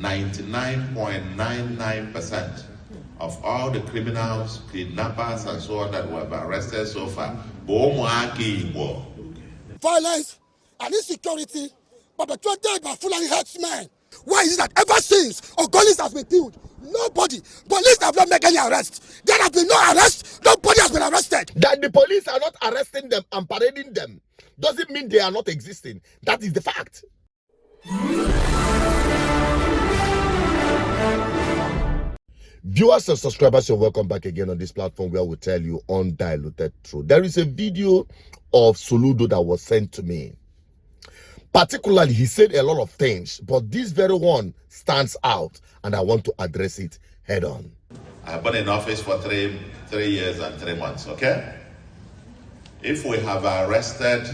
99.99% of all the criminals, kidnappers, and so on that were arrested so far, violence and insecurity perpetrated by Fulani herdsmen. Why is it that ever since Ogolis has been killed, nobody, police have not made any arrests? There have been no arrests, nobody has been arrested. That the police are not arresting them and parading them doesn't mean they are not existing. That is the fact. Viewers and subscribers, you're welcome back again on this platform where we tell you undiluted truth. There is a video of Soludo that was sent to me. Particularly, he said a lot of things, but this very one stands out, and I want to address it head on. I've been in office for three years and 3 months, okay? If we have arrested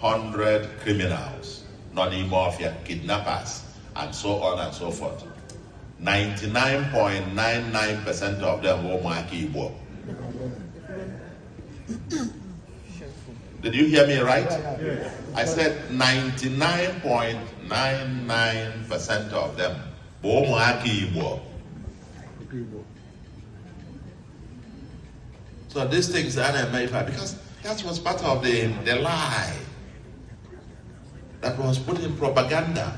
100 criminals, non-mafia, kidnappers, and so on and so forth, 99.99% of them were Igbo. Did you hear me right? Yes. I said 99.99% of them were Igbo. So these things are made because that was part of the lie that was put in propaganda.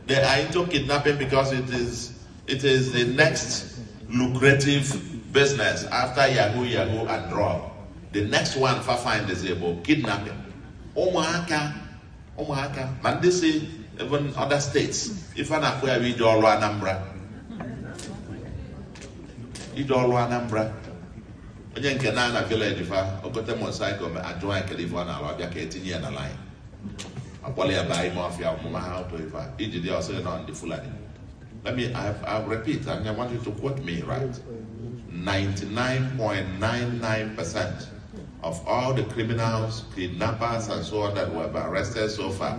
They are into kidnapping because it is the next lucrative business after Yahoo and drug. The next one for find disabled kidnapping. Omaka. And this is even other states. If I'm not where we do all Anambra. Onye nke na village fa ogote motorcycle me adjoin California alabia ka etinye na line. Akwali ya buy mafia mama how to if iji dey also on the Fulani. I repeat, and I want you to quote me right. 99.99% of all the criminals, kidnappers, and so on that were arrested so far,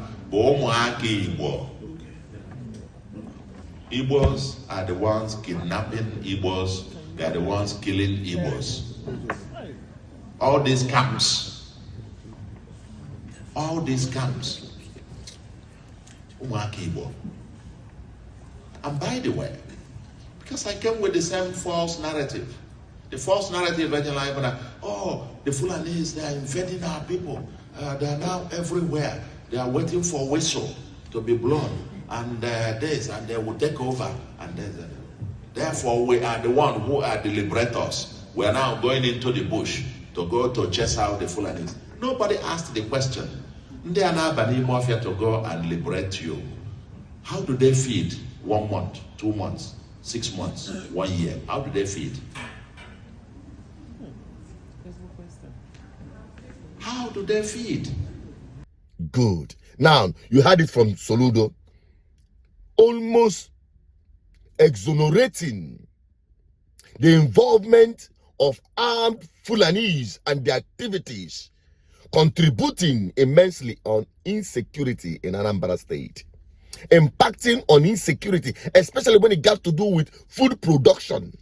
Igbos are the ones kidnapping Igbos. They are the ones killing Igbos. All these camps. Igbo. And by the way, because I came with the same false narrative. The false narrative, the Fulanis, they are invading our people. They are now everywhere. They are waiting for whistle to be blown. And and they will take over. And therefore, we are the ones who are the liberators. We are now going into the bush to go to chase out the Fulanis. Nobody asked the question. They are now banning mafia to go and liberate you. How do they feed 1 month, 2 months, 6 months, 1 year? How do they feed? How do they feed? Good. Now, you heard it from Soludo. Almost exonerating the involvement of armed Fulanis and their activities, contributing immensely on insecurity in Anambra State, impacting on insecurity, especially when it got to do with food production.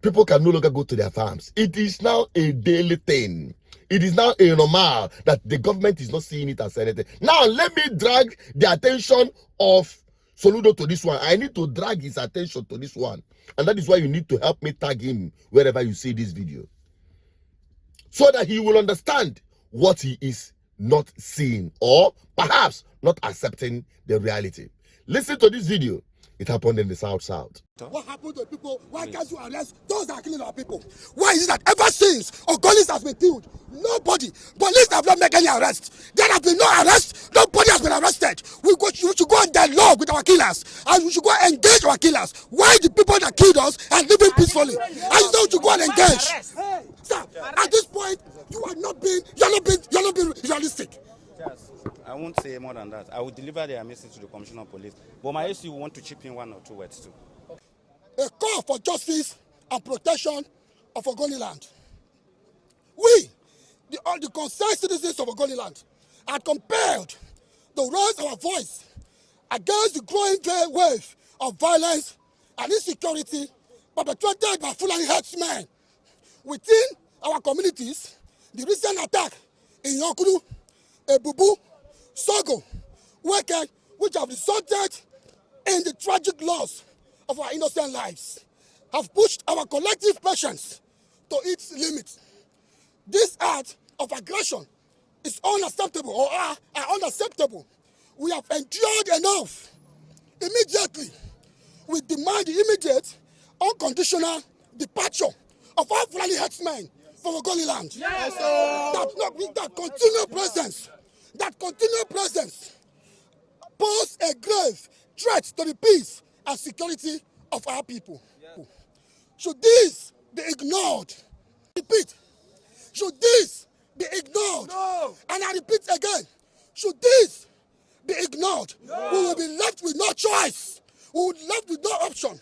People can no longer go to their farms. It is now a daily thing. It is now a normal that the government is not seeing it as anything. Now, let me drag the attention of Soludo to this one. I need to drag his attention to this one. And that is why you need to help me tag him wherever you see this video, so that he will understand what he is not seeing, or perhaps not accepting the reality. Listen to this video. It happened in the South. What happened to people? Why can't you arrest those that are killing our people? Why is it that ever since Ogolis has been killed, nobody, police have not made any arrests? There have been no arrests, nobody has been arrested. We should go on dialogue with our killers, and we should go engage our killers. Why the people that killed us are living peacefully? And you know, to go and engage. Sir, at this point, you are not being realistic. I won't say more than that. I will deliver their message to the Commissioner of Police. But my SU want to chip in 1 or 2 words too. A call for justice and protection of Ogoniland. We, all the concerned citizens of Ogoniland, are compelled to raise our voice against the growing wave of violence and insecurity perpetrated by Fulani herdsmen within our communities. The recent attack in Yonkuru, Ebubu, Sogo, Weke, which have resulted in the tragic loss of our innocent lives, have pushed our collective patience to its limit. This act of aggression is unacceptable or are unacceptable. We have endured enough. Immediately, we demand the immediate, unconditional departure of all Fulani herdsmen from Ogoni land. Yes, that continual presence pose a grave threat to the peace and security of our people. Yeah. Should this be ignored? Repeat. Should this be ignored? No. And I repeat again. Should this be ignored? No. We will be left with no choice. We will be left with no option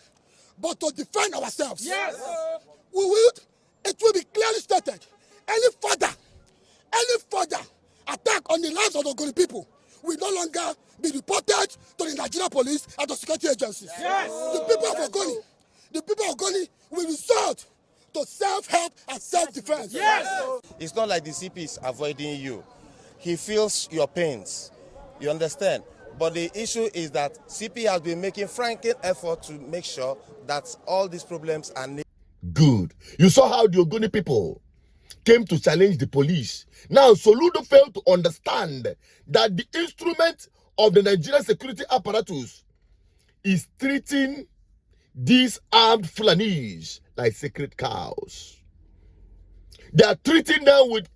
but to defend ourselves. Yes. It will be clearly stated. Any further attack on the lives of the Ogoni people will no longer be reported to the Nigerian police and the security agencies. Yes. The people of Ogoni will resort to self-help and self-defense. Yes. It's not like the CP is avoiding you. He feels your pains. You understand? But the issue is that CP has been making frantic effort to make sure that all these problems are... Good. You saw how the Ogoni people came to challenge the police. Now, Soludo failed to understand that the instrument of the Nigerian security apparatus is treating these armed Fulanis like sacred cows. They are treating them with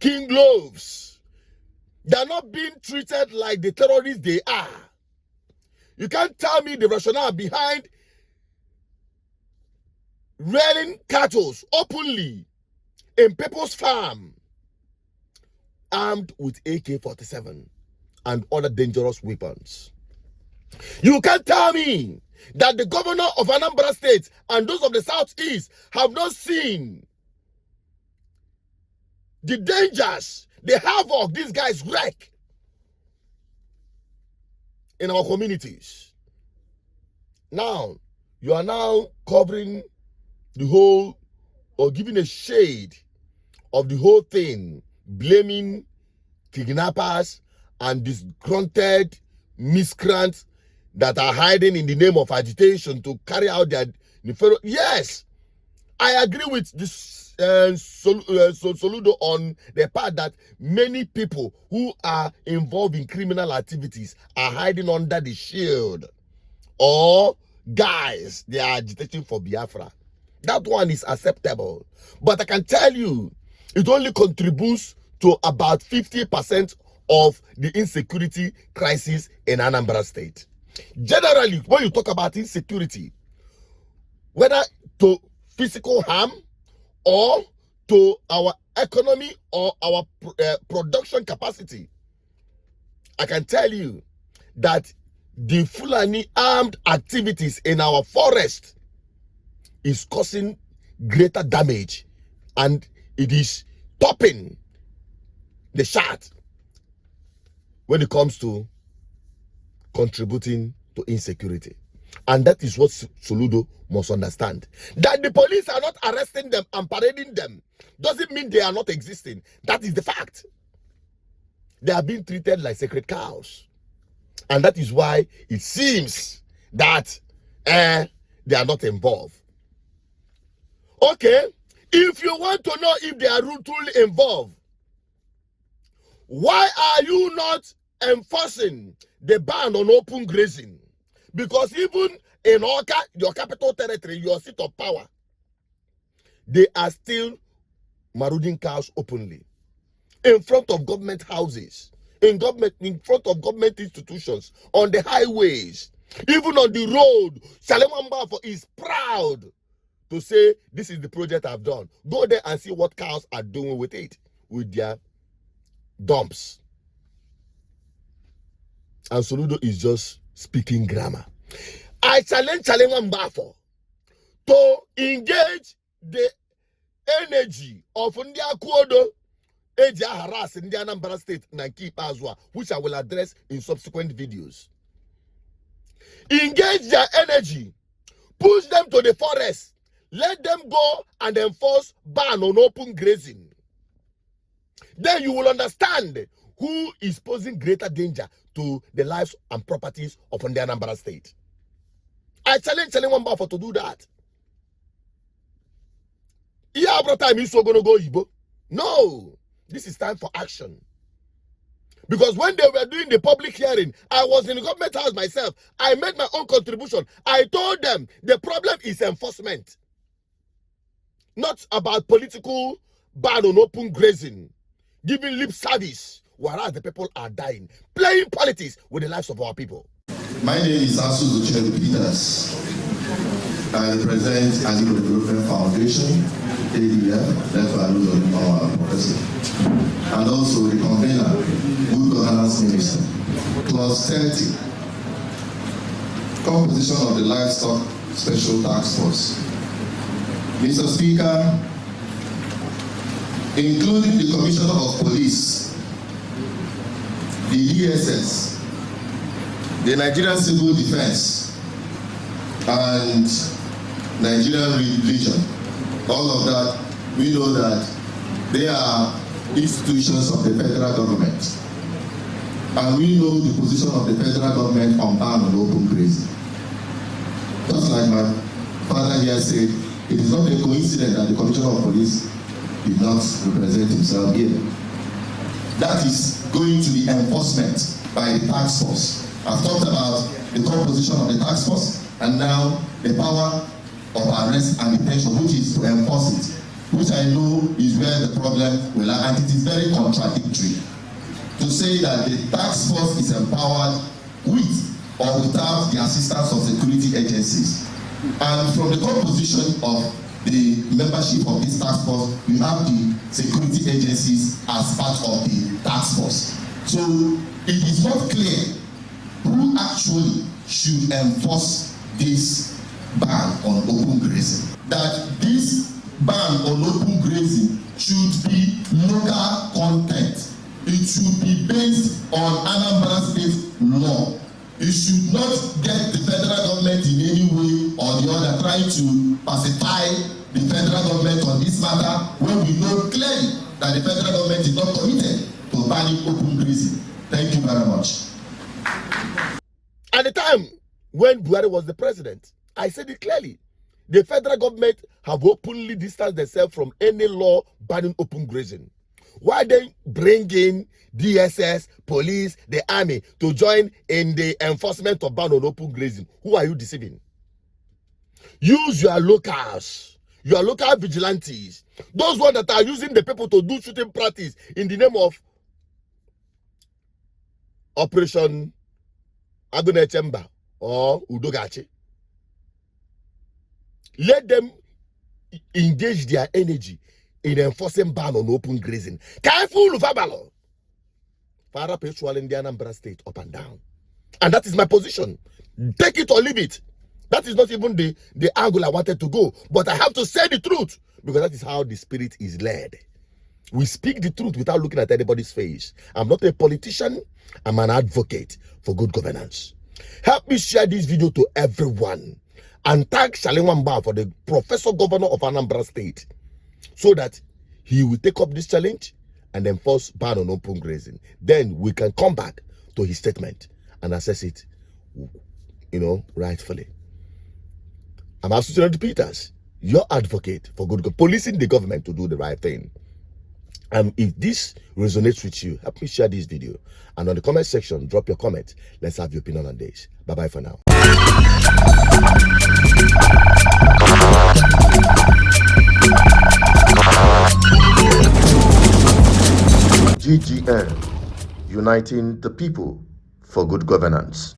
king gloves. They are not being treated like the terrorists they are. You can't tell me the rationale behind rearing cattle openly in people's farm, armed with AK-47 and other dangerous weapons. You can't tell me that the governor of Anambra State and those of the Southeast have not seen the dangers, the havoc these guys wreak in our communities. Now, you are now covering the whole, or giving a shade of the whole thing, blaming kidnappers and disgruntled miscreants that are hiding in the name of agitation to carry out their... Yes, I agree with this Soludo on the part that many people who are involved in criminal activities are hiding under the shield, or guys, they are agitating for Biafra. That one is acceptable. But I can tell you, it only contributes to about 50% of the insecurity crisis in Anambra State. Generally, when you talk about insecurity, whether to physical harm or to our economy or our production capacity, I can tell you that the Fulani armed activities in our forest is causing greater damage, and it is topping the chart when it comes to contributing to insecurity. And that is what Soludo must understand. That the police are not arresting them and parading them doesn't mean they are not existing. That is the fact. They are being treated like sacred cows. And that is why it seems that they are not involved. Okay, if you want to know if they are truly involved, why are you not enforcing the ban on open grazing? Because even in Oka, your capital territory, your seat of power, they are still marauding cows openly in front of government houses, in front of government institutions, on the highways, even on the road. Salemamba is proud to say, this is the project I've done. Go there and see what cows are doing with it, with their dumps. And Soludo is just speaking grammar. I challenge Mbafo to engage the energy of Ndia Kuodo, Eja harass in the Anambra State, Nanki Pazwa, which I will address in subsequent videos. Engage their energy, push them to the forest. Let them go and enforce ban on open grazing. Then you will understand who is posing greater danger to the lives and properties of the Anambra State. I challenge Nwamba for to do that. Yeah, bro, time is so gonna go Igbo. No, this is time for action. Because when they were doing the public hearing, I was in the government house myself. I made my own contribution. I told them the problem is enforcement, not about political ban on open grazing, giving lip service, whereas the people are dying, playing politics with the lives of our people. My name is Asu Zuchel Peters. I represent Igbo Development Foundation, ADF, that's why I lose our professor, and also the convener, Good Governance Minister. Clause 30, composition of the Livestock Special Task Force. Mr. Speaker, including the Commissioner of Police, the DSS, the Nigerian Civil Defense, and Nigerian Religion, all of that, we know that they are institutions of the federal government. And we know the position of the federal government on ban on open grazing. Just like my father here said, it is not a coincidence that the Commissioner of Police did not represent himself here. That is going to be enforcement by the task force. I've talked about the composition of the task force and now the power of arrest and detention, which is to enforce it, which I know is where the problem will lie, and it is very contradictory to say that the task force is empowered with or without the assistance of security agencies. And from the composition of the membership of this task force, you have the security agencies as part of the task force. So it is not clear who actually should enforce this ban on open grazing. That this ban on open grazing should be local content. It should be based on Anambra State law. It should not get the federal government in any way or the other trying to pacify the federal government on this matter when we know clearly that the federal government is not committed to banning open grazing. Thank you very much. At the time when Buhari was the president, I said it clearly. The federal government have openly distanced themselves from any law banning open grazing. Why they bring in DSS, police, the army to join in the enforcement of ban on open grazing? Who are you deceiving? Use your locals, your local vigilantes, those ones that are using the people to do shooting practice in the name of Operation Agune Chamber or Udogachi. Let them engage their energy in enforcing ban on open grazing. Careful, Fabalo. Para petrol in the Anambra State up and down. And that is my position. Take it or leave it. That is not even the angle I wanted to go. But I have to say the truth. Because that is how the spirit is led. We speak the truth without looking at anybody's face. I'm not a politician. I'm an advocate for good governance. Help me share this video to everyone. And thank Nwamba for the Professor Governor of Anambra State, so that he will take up this challenge and enforce ban on open grazing. Then we can come back to his statement and assess it, rightfully. I'm Asu Peters, your advocate for good policing the government to do the right thing. And if this resonates with you, help me share this video. And on the comment section, drop your comment. Let's have your opinion on this. Bye-bye for now. GGN, uniting the people for good governance.